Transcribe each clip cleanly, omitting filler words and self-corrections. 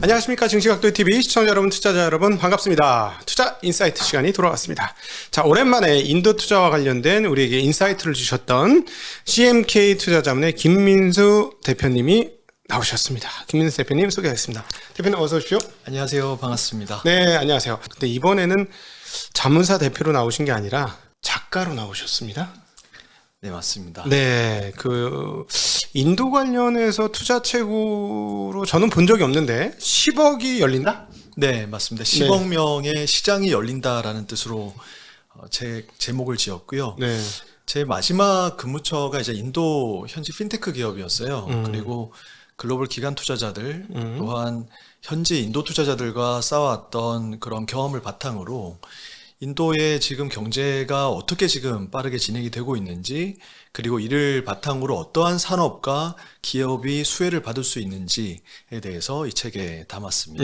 안녕하십니까. 증시각도TV 시청자 여러분, 투자자 여러분 반갑습니다. 투자 인사이트 시간이 돌아왔습니다. 자, 오랜만에 인도 투자와 관련된 우리에게 인사이트를 주셨던 CMK 투자자문의 김민수 대표님이 나오셨습니다. 김민수 대표님 소개하겠습니다. 대표님 어서 오십시오. 안녕하세요. 반갑습니다. 네, 안녕하세요. 근데 이번에는 자문사 대표로 나오신 게 아니라 작가로 나오셨습니다. 네, 맞습니다. 네, 인도 관련해서 투자 최고로 저는 본 적이 없는데 10억이 열린다? 네, 맞습니다. 10억 명의 시장이 열린다라는 뜻으로 제 제목을 지었고요. 네. 제 마지막 근무처가 이제 인도 현지 핀테크 기업이었어요. 그리고 글로벌 기관 투자자들 또한 현지 인도 투자자들과 쌓아왔던 그런 경험을 바탕으로 인도의 지금 경제가 어떻게 지금 빠르게 진행이 되고 있는지, 그리고 이를 바탕으로 어떠한 산업과 기업이 수혜를 받을 수 있는지에 대해서 이 책에 담았습니다.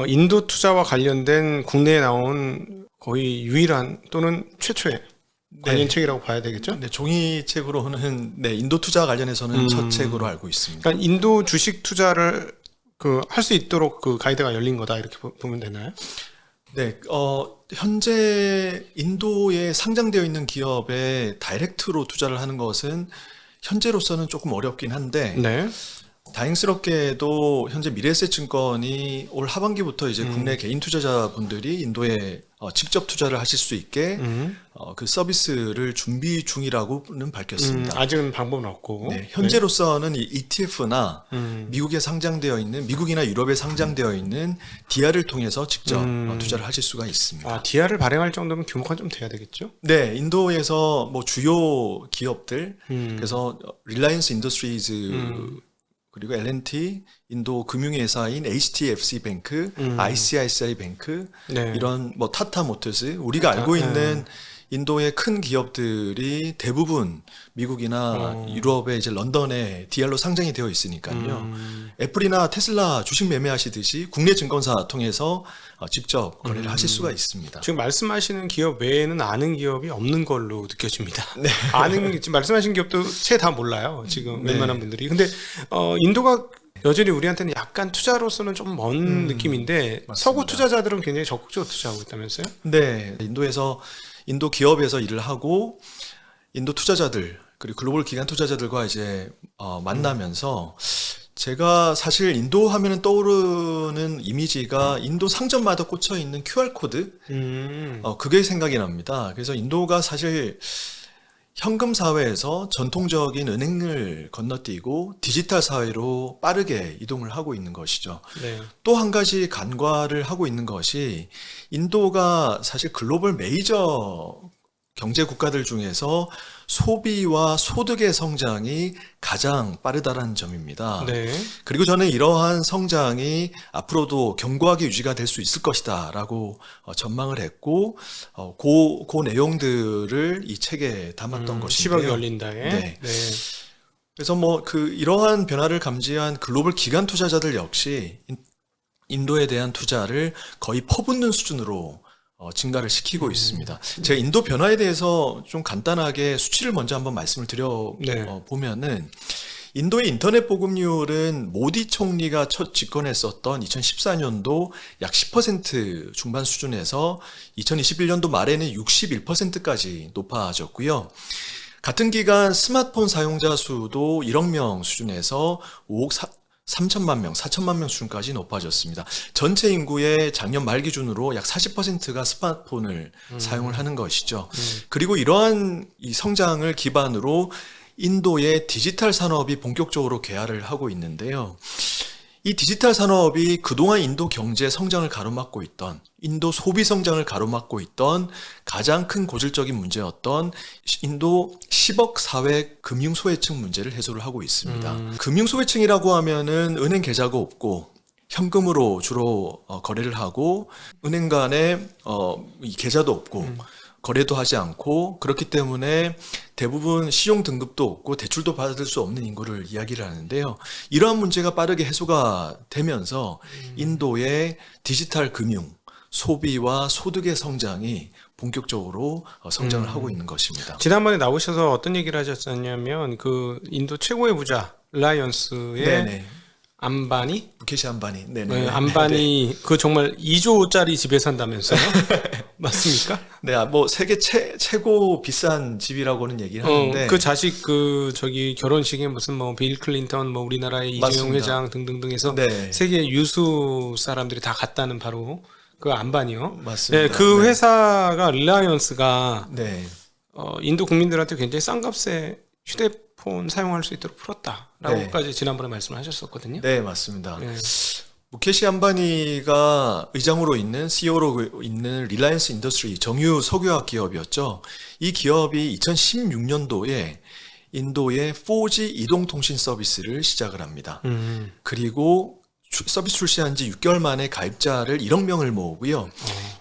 인도 투자와 관련된 국내에 나온 거의 유일한 또는 최초의 관련 책이라고 봐야 되겠죠? 네, 종이책으로는 인도 투자 관련해서는 첫 책으로 알고 있습니다. 그러니까 인도 주식 투자를 할 수 있도록 가이드가 열린 거다 이렇게 보면 되나요? 네, 현재 인도에 상장되어 있는 기업에 다이렉트로 투자를 하는 것은 현재로서는 조금 어렵긴 한데, 네. 다행스럽게도 현재 미래에셋증권이 올 하반기부터 이제 국내 개인 투자자분들이 인도에 직접 투자를 하실 수 있게 그 서비스를 준비 중이라고는 밝혔습니다. 아직은 방법은 없고. 네, 현재로서는 이 ETF나 미국에 상장되어 있는, 미국이나 유럽에 상장되어 있는 DR을 통해서 직접 투자를 하실 수가 있습니다. 아, DR을 발행할 정도면 규모가 좀 돼야 되겠죠? 네, 인도에서 뭐 주요 기업들, 그래서 릴라이언스 인더스트리즈, 그리고 L&T, 인도 금융회사인 HDFC 뱅크, ICICI 뱅크, 네. 이런 뭐 타타 모터스, 우리가 알고 있는 인도의 큰 기업들이 대부분 미국이나 유럽의 이제 런던에 DR로 상장이 되어 있으니까요. 애플이나 테슬라 주식 매매하시듯이 국내 증권사 통해서 직접 거래를 하실 수가 있습니다. 지금 말씀하시는 기업 외에는 아는 기업이 없는 걸로 느껴집니다. 네. 지금 말씀하신 기업도 채 다 몰라요. 지금 네. 웬만한 분들이. 근데 인도가 여전히 우리한테는 약간 투자로서는 좀 먼 느낌인데, 맞습니다. 서구 투자자들은 굉장히 적극적으로 투자하고 있다면서요? 네, 인도 기업에서 일을 하고 인도 투자자들, 그리고 글로벌 기관 투자자들과 이제 만나면서 제가 사실 인도 하면은 떠오르는 이미지가 인도 상점마다 꽂혀 있는 QR코드, 그게 생각이 납니다. 그래서 인도가 사실 현금 사회에서 전통적인 은행을 건너뛰고 디지털 사회로 빠르게 이동을 하고 있는 것이죠. 네. 또 한 가지 간과를 하고 있는 것이, 인도가 사실 글로벌 메이저 경제 국가들 중에서 소비와 소득의 성장이 가장 빠르다는 점입니다. 네. 그리고 저는 이러한 성장이 앞으로도 견고하게 유지가 될 수 있을 것이다 라고 전망을 했고, 그 내용들을 이 책에 담았던 것인데요. 10억 열린다에. 네. 네. 그래서 이러한 변화를 감지한 글로벌 기관 투자자들 역시 인도에 대한 투자를 거의 퍼붓는 수준으로 증가를 시키고 있습니다. 제가 인도 변화에 대해서 좀 간단하게 수치를 먼저 한번 말씀을 보면은, 인도의 인터넷 보급률은 모디 총리가 첫 집권했었던 2014년도 약 10% 중반 수준에서 2021년도 말에는 61%까지 높아졌고요. 같은 기간 스마트폰 사용자 수도 1억 명 수준에서 5억 3천만 명, 4천만 명 수준까지 높아졌습니다. 전체 인구의 작년 말 기준으로 약 40%가 스마트폰을 사용을 하는 것이죠. 그리고 이러한 이 성장을 기반으로 인도의 디지털 산업이 본격적으로 개화를 하고 있는데요. 이 디지털 산업이 그동안 인도 경제 성장을 가로막고 있던, 인도 소비 성장을 가로막고 있던 가장 큰 고질적인 문제였던 인도 10억 사회 금융 소외층 문제를 해소를 하고 있습니다. 금융 소외층이라고 하면은 은행 계좌가 없고 현금으로 주로 거래를 하고, 은행 간에 이 계좌도 없고 거래도 하지 않고, 그렇기 때문에 대부분 신용 등급도 없고 대출도 받을 수 없는 인구를 이야기를 하는데요. 이러한 문제가 빠르게 해소가 되면서 인도의 디지털 금융, 소비와 소득의 성장이 본격적으로 성장을 하고 있는 것입니다. 지난번에 나오셔서 어떤 얘기를 하셨냐면 인도 최고의 부자 릴라이언스의 네네. 안바니? 무케시 안바니. 네네. 네, 안바니 그 정말 2조짜리 집에 산다면서요? 맞습니까? 네, 뭐 세계 최고 비싼 집이라고는 얘기를 하는데 그 자식 그 저기 결혼식에 무슨 뭐 빌 클린턴 뭐 우리나라의 이재용 맞습니다. 회장 등등등 해서 네. 세계 유수 사람들이 다 갔다는 바로 그 안바니요. 맞습니다. 네, 그 네. 회사가 릴라이언스가 네. 인도 국민들한테 굉장히 싼 값에 휴대폰 사용할 수 있도록 풀었다라고까지 지난번에 말씀하셨었거든요. 네, 맞습니다. 네. 무케시 안바니가 의장으로 있는 CEO로 있는 릴라이언스 인더스트리 정유 석유화학 기업이었죠. 이 기업이 2016년도에 인도의 4G 이동통신 서비스를 시작을 합니다. 그리고 서비스 출시한 지 6개월 만에 가입자를 1억 명을 모으고요.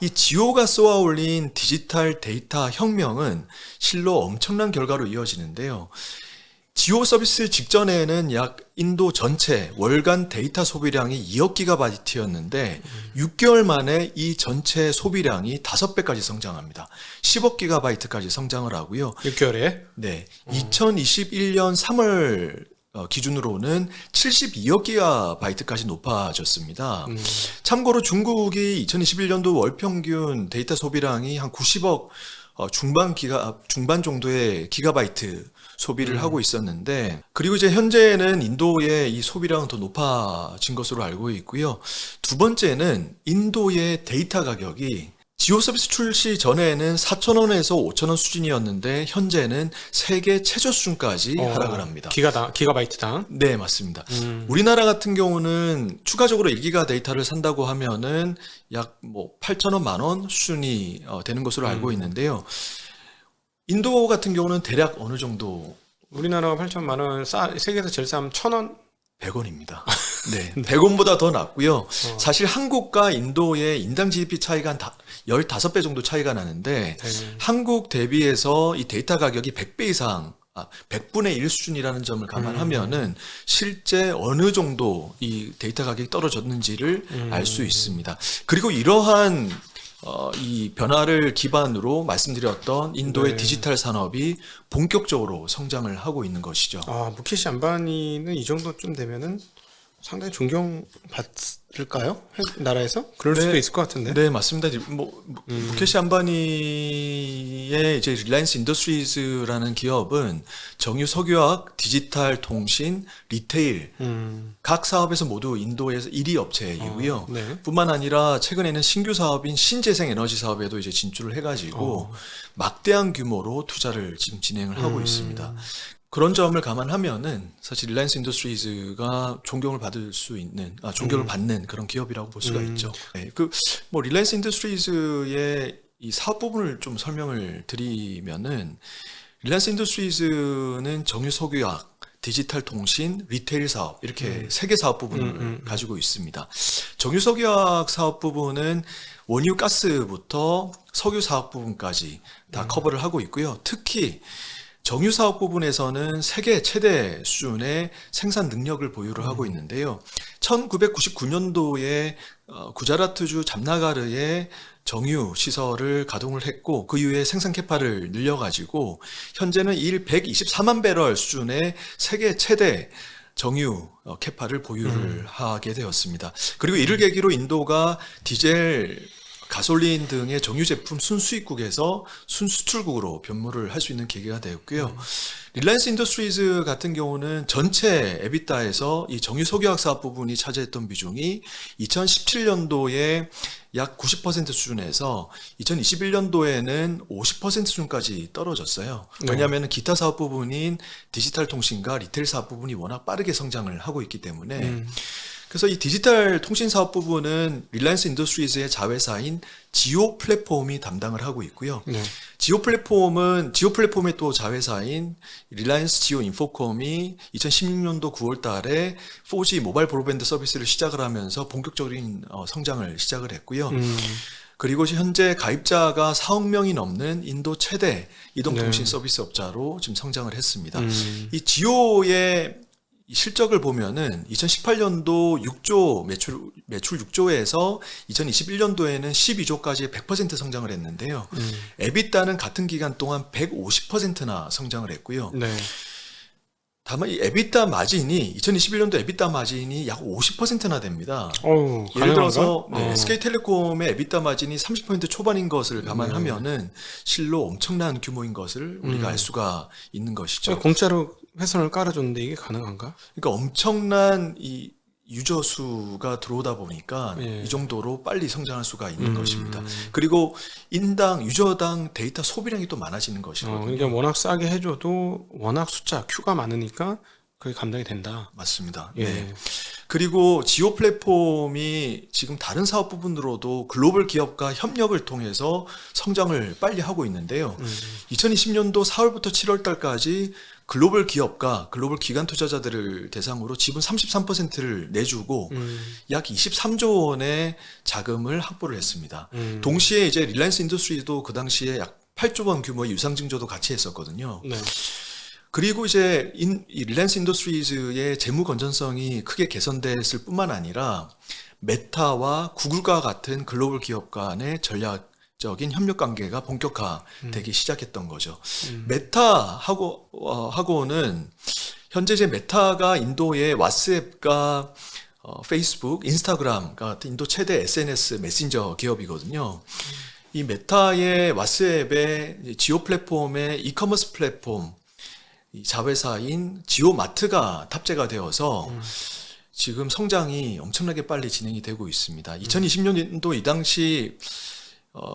이 지오가 쏘아 올린 디지털 데이터 혁명은 실로 엄청난 결과로 이어지는데요. 지오 서비스 직전에는 약 인도 전체 월간 데이터 소비량이 2억 기가바이트였는데 6개월 만에 이 전체 소비량이 5배까지 성장합니다. 10억 기가바이트까지 성장을 하고요. 6개월에? 네. 2021년 3월 기준으로는 72억 기가바이트까지 높아졌습니다. 참고로 중국이 2021년도 월 평균 데이터 소비량이 한 90억 중반 정도의 기가바이트 소비를 하고 있었는데, 그리고 이제 현재는 인도의 이 소비량은 더 높아진 것으로 알고 있고요. 두 번째는 인도의 데이터 가격이 지오 서비스 출시 전에는 4,000원에서 5,000원 수준이었는데 현재는 세계 최저 수준까지 하락을 합니다. 기가바이트당? 네, 맞습니다. 우리나라 같은 경우는 추가적으로 1기가 데이터를 산다고 하면은 약 뭐 8,000원, 만원 수준이 되는 것으로 알고 있는데요. 인도 같은 경우는 대략 어느 정도? 우리나라가 8천만 원, 세계에서 제일 싸면 1,000원? 100원입니다. 네, 100원보다 더 낮고요. 사실 한국과 인도의 인당 GDP 차이가 한 15배 정도 차이가 나는데 한국 대비해서 이 데이터 가격이 100배 이상 100분의 1 수준이라는 점을 감안하면은 실제 어느 정도 이 데이터 가격이 떨어졌는지를 알 수 있습니다. 그리고 이러한 이 변화를 기반으로 말씀드렸던 인도의 디지털 산업이 본격적으로 성장을 하고 있는 것이죠. 무케시 안바니는 이 정도쯤 되면은 상당히 존경받을까요? 나라에서? 그럴 수도 있을 것 같은데. 네, 맞습니다. 무케시 안바니의 이제 릴라이언스 인더스트리즈라는 기업은 정유 석유화학, 디지털 통신, 리테일 각 사업에서 모두 인도에서 1위 업체이고요. 네. 뿐만 아니라 최근에는 신규 사업인 신재생 에너지 사업에도 이제 진출을 해가지고 막대한 규모로 투자를 지금 진행을 하고 있습니다. 그런 점을 감안하면은 사실 릴라이언스 인더스트리즈가 존경을 받을 수 있는, 존경을 받는 그런 기업이라고 볼 수가 있죠. 네, 릴라이언스 인더스트리즈의 이 사업 부분을 좀 설명을 드리면은, 릴라이언스 인더스트리즈는 정유 석유화학, 디지털 통신, 리테일 사업 이렇게 세 개 사업 부분을 가지고 있습니다. 정유 석유화학 사업 부분은 원유 가스부터 석유 사업 부분까지 다 커버를 하고 있고요. 특히 정유 사업 부분에서는 세계 최대 수준의 생산 능력을 보유를 하고 있는데요. 1999년도에 구자라트주 잠나가르에 정유 시설을 가동을 했고 그 이후에 생산 캐파를 늘려가지고 현재는 일 124만 배럴 수준의 세계 최대 정유 캐파를 보유를 하게 되었습니다. 그리고 이를 계기로 인도가 디젤 가솔린 등의 정유 제품 순수입국에서 순수출국으로 변모를 할 수 있는 계기가 되었고요. 릴라이언스 인더스트리즈 같은 경우는 전체 에비타에서 이 정유 석유화학 사업 부분이 차지했던 비중이 2017년도에 약 90% 수준에서 2021년도에는 50% 수준까지 떨어졌어요. 왜냐하면 기타 사업 부분인 디지털 통신과 리테일 사업 부분이 워낙 빠르게 성장을 하고 있기 때문에 그래서 이 디지털 통신 사업 부분은 릴라이언스 인더스트리즈의 자회사인 지오 플랫폼이 담당을 하고 있고요. 지오 플랫폼의 또 자회사인 릴라이언스 지오 인포콤이 2016년도 9월 달에 4G 모바일 브로드밴드 서비스를 시작을 하면서 본격적인 성장을 시작을 했고요. 그리고 현재 가입자가 4억 명이 넘는 인도 최대 이동통신 서비스 업자로 지금 성장을 했습니다. 이 지오의 이 실적을 보면은 2018년도 6조 매출 6조에서 2021년도에는 12조까지 100% 성장을 했는데요. 에비타는 같은 기간 동안 150%나 성장을 했고요. 다만 이 에비타 마진이 2021년도 에비타 마진이 약 50%나 됩니다. 어우, 예를 들어서 가능한가? SK텔레콤의 에비타 마진이 30% 초반인 것을 감안하면은 실로 엄청난 규모인 것을 우리가 알 수가 있는 것이죠. 공짜로 회선을 깔아줬는데 이게 가능한가? 그러니까 엄청난 이 유저 수가 들어오다 보니까 예. 이 정도로 빨리 성장할 수가 있는 것입니다. 그리고 인당 유저당 데이터 소비량이 또 많아지는 것이거든요. 그러니까 워낙 싸게 해줘도 워낙 숫자 큐가 많으니까 그게 감당이 된다. 맞습니다. 예. 네. 그리고 지오 플랫폼이 지금 다른 사업 부분으로도 글로벌 기업과 협력을 통해서 성장을 빨리 하고 있는데요. 2020년도 4월부터 7월 달까지 글로벌 기업과 글로벌 기관 투자자들을 대상으로 지분 33%를 내주고 약 23조 원의 자금을 확보를 했습니다. 동시에 이제 릴라이언스 인더스트리도 그 당시에 약 8조 원 규모의 유상증조도 같이 했었거든요. 네. 그리고 이제 이 릴라이언스 인더스트리즈의 재무 건전성이 크게 개선됐을 뿐만 아니라 메타와 구글과 같은 글로벌 기업 간의 전략적인 협력 관계가 본격화되기 시작했던 거죠. 메타하고는 현재 이제 메타가 인도의 왓츠앱과 페이스북, 인스타그램 같은 인도 최대 SNS 메신저 기업이거든요. 이 메타의 왓츠앱의 지오 플랫폼의 이커머스 플랫폼 이 자회사인 지오마트가 탑재가 되어서 지금 성장이 엄청나게 빨리 진행이 되고 있습니다. 2020년도 이 당시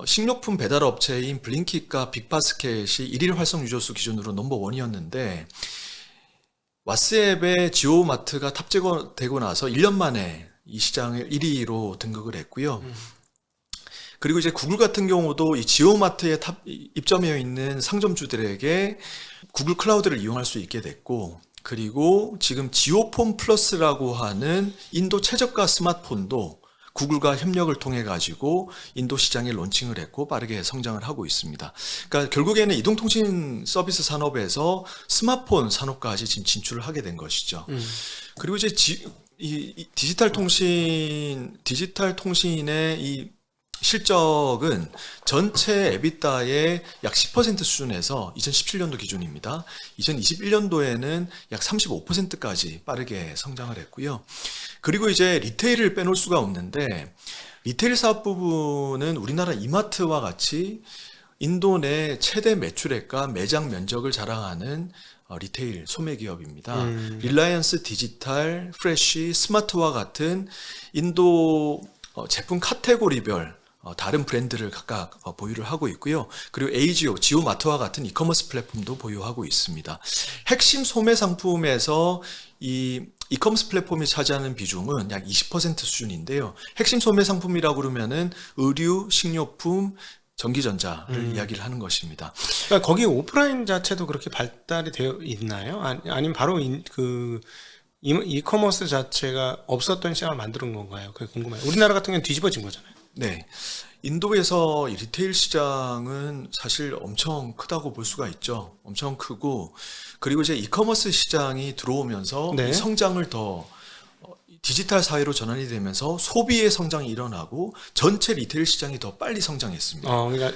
식료품 배달 업체인 블링킷과 빅바스켓이 1일 활성 유저수 기준으로 넘버원이었는데 왓츠앱에 지오마트가 탑재되고 나서 1년 만에 이 시장을 1위로 등극을 했고요. 그리고 이제 구글 같은 경우도 이 지오마트에 입점되어 있는 상점주들에게 구글 클라우드를 이용할 수 있게 됐고, 그리고 지금 지오폰 플러스라고 하는 인도 최저가 스마트폰도 구글과 협력을 통해 가지고 인도 시장에 론칭을 했고 빠르게 성장을 하고 있습니다. 그러니까 결국에는 이동통신 서비스 산업에서 스마트폰 산업까지 지금 진출을 하게 된 것이죠. 그리고 이제 이 디지털 통신의 이 실적은 전체 에비타의 약 10% 수준에서 2017년도 기준입니다. 2021년도에는 약 35%까지 빠르게 성장을 했고요. 그리고 이제 리테일을 빼놓을 수가 없는데 리테일 사업 부분은 우리나라 이마트와 같이 인도 내 최대 매출액과 매장 면적을 자랑하는 리테일 소매 기업입니다. 릴라이언스 디지털, 프레쉬, 스마트와 같은 인도 제품 카테고리별 다른 브랜드를 각각 보유를 하고 있고요. 그리고 에이지오, 지오마트와 같은 이커머스 플랫폼도 보유하고 있습니다. 핵심 소매 상품에서 이 이커머스 플랫폼이 차지하는 비중은 약 20% 수준인데요. 핵심 소매 상품이라고 그러면은 의류, 식료품, 전기전자를 이야기를 하는 것입니다. 그러니까 거기 오프라인 자체도 그렇게 발달이 되어 있나요? 아니면 바로 이커머스 자체가 없었던 시장을 만드는 건가요? 그게 궁금해요. 우리나라 같은 경우는 뒤집어진 거잖아요. 네. 인도에서 이 리테일 시장은 사실 엄청 크다고 볼 수가 있죠. 엄청 크고, 그리고 이제 이커머스 시장이 들어오면서 네. 이 성장을 더 디지털 사회로 전환이 되면서 소비의 성장이 일어나고 전체 리테일 시장이 더 빨리 성장했습니다. 그러니까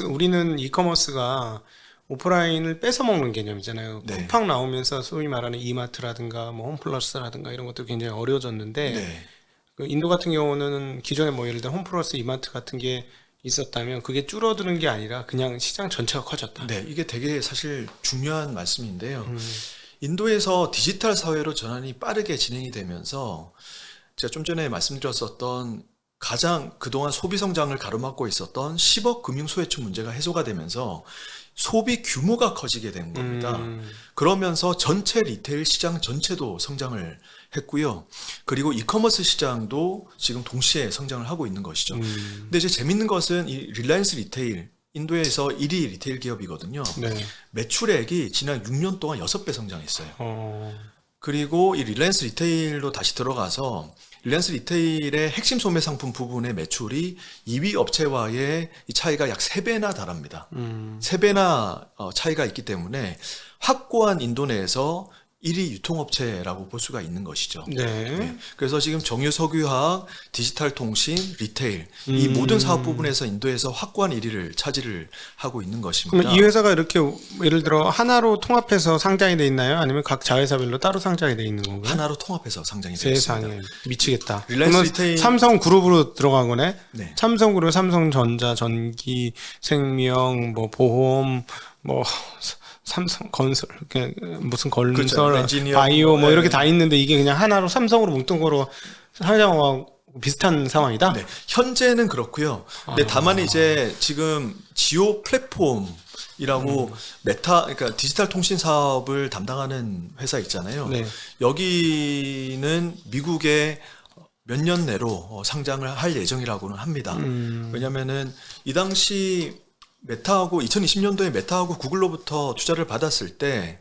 우리는 이커머스가 오프라인을 뺏어 먹는 개념이잖아요. 네. 쿠팡 나오면서 소위 말하는 이마트라든가 뭐 홈플러스라든가 이런 것도 굉장히 어려워졌는데 네. 그 인도 같은 경우는 기존에 뭐 예를 들어 홈플러스 이마트 같은 게 있었다면 그게 줄어드는 게 아니라 그냥 시장 전체가 커졌다. 네, 이게 되게 사실 중요한 말씀인데요. 인도에서 디지털 사회로 전환이 빠르게 진행이 되면서 제가 좀 전에 말씀드렸었던 가장 그동안 소비 성장을 가로막고 있었던 10억 금융 소외축 문제가 해소가 되면서 소비 규모가 커지게 된 겁니다. 그러면서 전체 리테일 시장 전체도 성장을 했고요. 그리고 이커머스 시장도 지금 동시에 성장을 하고 있는 것이죠. 근데 이제 재밌는 것은 이 릴라이언스 리테일, 인도에서 1위 리테일 기업이거든요. 네. 매출액이 지난 6년 동안 6배 성장했어요. 그리고 이 릴라이언스 리테일로 다시 들어가서 릴라이언스 리테일의 핵심 소매 상품 부분의 매출이 2위 업체와의 이 차이가 약 3배나 달합니다. 3배나 차이가 있기 때문에 확고한 인도 내에서 1위 유통업체라고 볼 수가 있는 것이죠. 네. 그래서 지금 정유, 석유화학, 디지털 통신, 리테일 이 모든 사업 부분에서 인도에서 확고한 1위를 차지를 하고 있는 것입니다. 그러면 이 회사가 이렇게 예를 들어 하나로 통합해서 상장이 돼 있나요? 아니면 각 자회사별로 따로 상장이 돼 있는 건가요? 하나로 통합해서 상장이 되어 있습니다. 세상에 미치겠다. 릴라이언스 그러면 리테일- 삼성 그룹으로 들어간 거네. 네. 삼성그룹, 삼성전자, 전기, 생명, 뭐 보험, 뭐 삼성 건설, 무슨 건설, 그렇죠. 엔지니어, 바이오 뭐 네. 이렇게 다 있는데 이게 그냥 하나로 삼성으로 뭉뚱 거로 상장하고 비슷한 상황이다. 네, 현재는 그렇고요. 근데 다만 이제 지금 지오 플랫폼이라고 메타, 그러니까 디지털 통신 사업을 담당하는 회사 있잖아요. 네. 여기는 미국에 몇 년 내로 상장을 할 예정이라고는 합니다. 왜냐면은 이 당시 메타하고 2020년도에 메타하고 구글로부터 투자를 받았을 때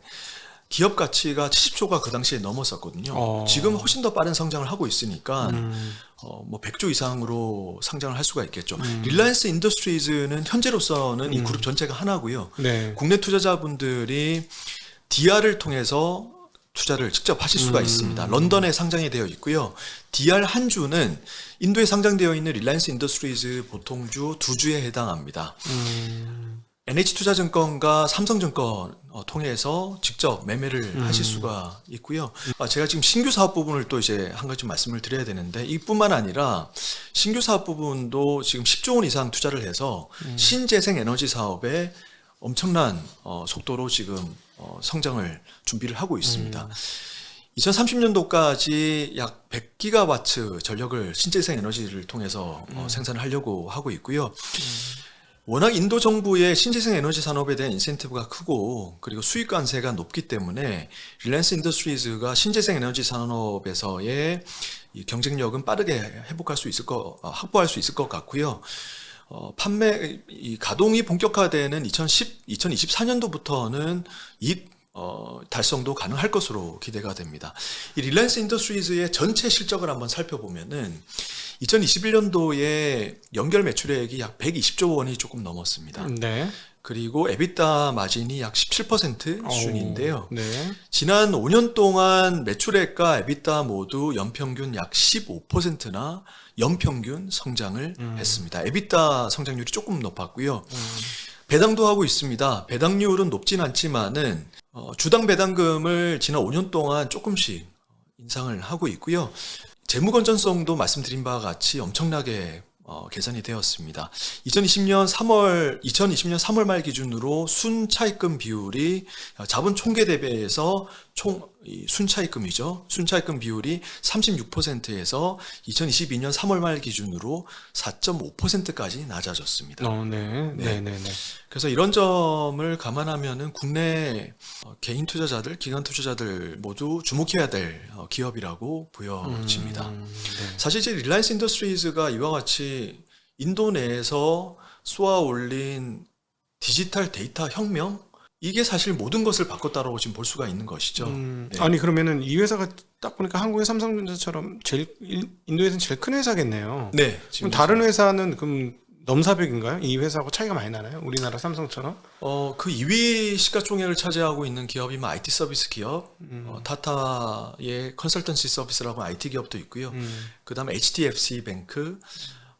기업 가치가 70조가 그 당시에 넘었었거든요. 지금 훨씬 더 빠른 성장을 하고 있으니까 뭐 100조 이상으로 상장을 할 수가 있겠죠. 릴라이언스 인더스트리즈는 현재로서는 이 그룹 전체가 하나고요. 네. 국내 투자자분들이 DR을 통해서 투자를 직접 하실 수가 있습니다. 런던에 상장이 되어 있고요. DR 한 주는 인도에 상장되어 있는 릴라이언스 인더스트리즈 보통주 두 주에 해당합니다. NH투자증권과 삼성증권 통해서 직접 매매를 하실 수가 있고요. 제가 지금 신규 사업 부분을 또 이제 한 가지 말씀을 드려야 되는데 이뿐만 아니라 신규 사업 부분도 지금 10조 원 이상 투자를 해서 신재생 에너지 사업에 엄청난 속도로 지금 성장을 준비를 하고 있습니다. 2030년도까지 약 100기가와트 전력을 신재생 에너지를 통해서 생산을 하려고 하고 있고요. 워낙 인도 정부의 신재생 에너지 산업에 대한 인센티브가 크고 그리고 수익 관세가 높기 때문에 릴라이언스 인더스트리즈가 신재생 에너지 산업에서의 이 경쟁력은 빠르게 회복할 수 있을 확보할 수 있을 것 같고요. 이 가동이 본격화되는 2024년도부터는 이익 달성도 가능할 것으로 기대가 됩니다. 이 릴라이언스 인더스트리즈의 전체 실적을 한번 살펴보면은 2021년도에 연결 매출액이 약 120조 원이 조금 넘었습니다. 네. 그리고 에비타 마진이 약 17% 수준인데요. 네. 지난 5년 동안 매출액과 에비타 모두 연평균 약 15%나 연평균 성장을 했습니다. 에비타 성장률이 조금 높았고요. 배당도 하고 있습니다. 배당률은 높진 않지만은 주당 배당금을 지난 5년 동안 조금씩 인상을 하고 있고요. 재무 건전성도 말씀드린 바와 같이 엄청나게 개선이 되었습니다. 2020년 3월 말 기준으로 순차입금 비율이 자본 총계 대비해서 순차입금이죠. 순차입금 비율이 36%에서 2022년 3월 말 기준으로 4.5%까지 낮아졌습니다. 네. 네. 네. 네. 그래서 이런 점을 감안하면은 국내 개인 투자자들, 기관 투자자들 모두 주목해야 될 기업이라고 보여집니다. 네. 사실 이제 릴라이언스 인더스트리즈가 이와 같이 인도 내에서 쏘아 올린 디지털 데이터 혁명 이게 사실 모든 것을 바꿨다라고 지금 볼 수가 있는 것이죠. 네. 아니 그러면은 이 회사가 딱 보니까 한국의 삼성전자처럼 인도에서는 제일 큰 회사겠네요. 네. 그럼 다른 회사는 그럼 넘사벽인가요? 이 회사하고 차이가 많이 나나요? 우리나라 삼성처럼? 그 2위 시가총액을 차지하고 있는 기업이 IT 서비스 기업, 타타의 컨설턴시 서비스라고 IT 기업도 있고요. 그다음에 HDFC 뱅크,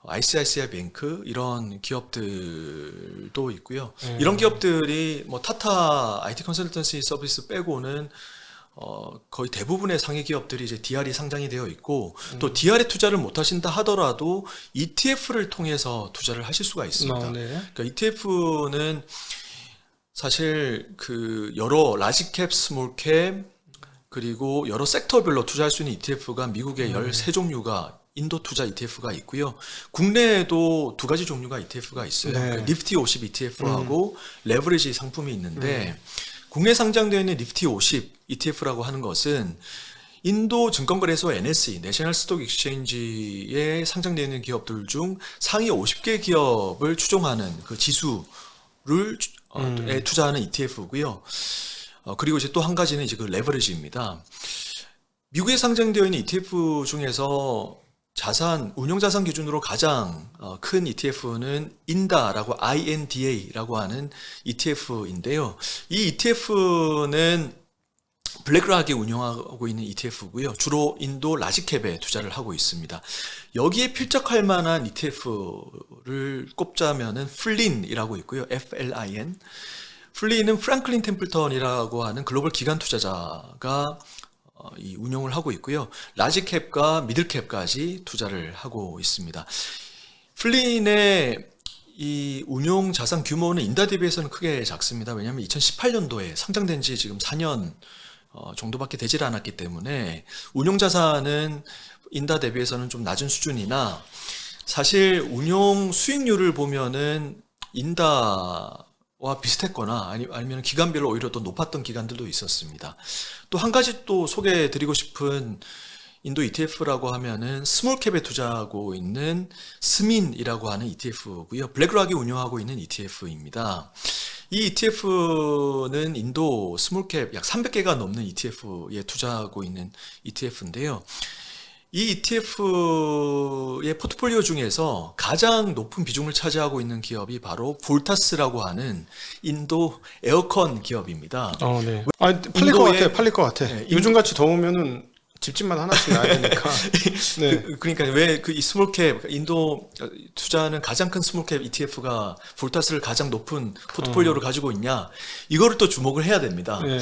ICICI 뱅크 이런 기업들도 있고요. 이런 기업들이 뭐 타타 IT 컨설턴시 서비스 빼고는 거의 대부분의 상위 기업들이 이제 DR이 상장이 되어 있고 또 DR에 투자를 못 하신다 하더라도 ETF를 통해서 투자를 하실 수가 있습니다. 네. 그러니까 ETF는 사실 그 여러 라지캡, 스몰캡 그리고 여러 섹터별로 투자할 수 있는 ETF가 미국에 13종류가 인도 투자 ETF가 있고요. 국내에도 두 가지 종류가 ETF가 있어요. 네. 그 니프티 50 ETF하고 레버리지 상품이 있는데 국내 상장되어 있는 니프티 50 ETF라고 하는 것은 인도 증권거래소 NSE, 내셔널 스톡 익스체인지에 상장되어 있는 기업들 중 상위 50개 기업을 추종하는 그 지수를 에 투자하는 ETF고요. 그리고 이제 또 한 가지는 이제 그 레버리지입니다. 미국에 상장되어 있는 ETF 중에서 운용자산 기준으로 가장 큰 ETF는 INDA라고 하는 ETF인데요. 이 ETF는 블랙락이 운영하고 있는 ETF고요. 주로 인도 라지캡에 투자를 하고 있습니다. 여기에 필적할 만한 ETF를 꼽자면은 플린이라고 있고요. FLIN. 플린은 프랭클린 템플턴이라고 하는 글로벌 기관 투자자가 이 운영을 하고 있고요. 라지캡과 미들캡까지 투자를 하고 있습니다. 플린의 이 운용 자산 규모는 인다 대비해서는 크게 작습니다. 왜냐하면 2018년도에 상장된 지 지금 4년 정도밖에 되질 않았기 때문에 운용 자산은 인다 대비해서는 좀 낮은 수준이나 사실 운용 수익률을 보면은 인다와 비슷했거나 아니면 기간별로 오히려 더 높았던 기간들도 있었습니다. 또 한 가지 또 소개해드리고 싶은 인도 ETF라고 하면은 스몰캡에 투자하고 있는 스민이라고 하는 ETF고요. 블랙락이 운영하고 있는 ETF입니다. 이 ETF는 인도 스몰캡 약 300개가 넘는 ETF에 투자하고 있는 ETF인데요. 이 ETF의 포트폴리오 중에서 가장 높은 비중을 차지하고 있는 기업이 바로 볼타스라고 하는 인도 에어컨 기업입니다. 네. 팔릴 것 인도의- 같아. 팔릴 것 같아. 네, 요즘같이 더우면은 집집마다 하나씩 놔야 되니까. 네. 그러니까 왜 그 이 스몰캡 인도 투자하는 가장 큰 스몰캡 ETF가 볼타스를 가장 높은 포트폴리오를 가지고 있냐 이거를 또 주목을 해야 됩니다. 네.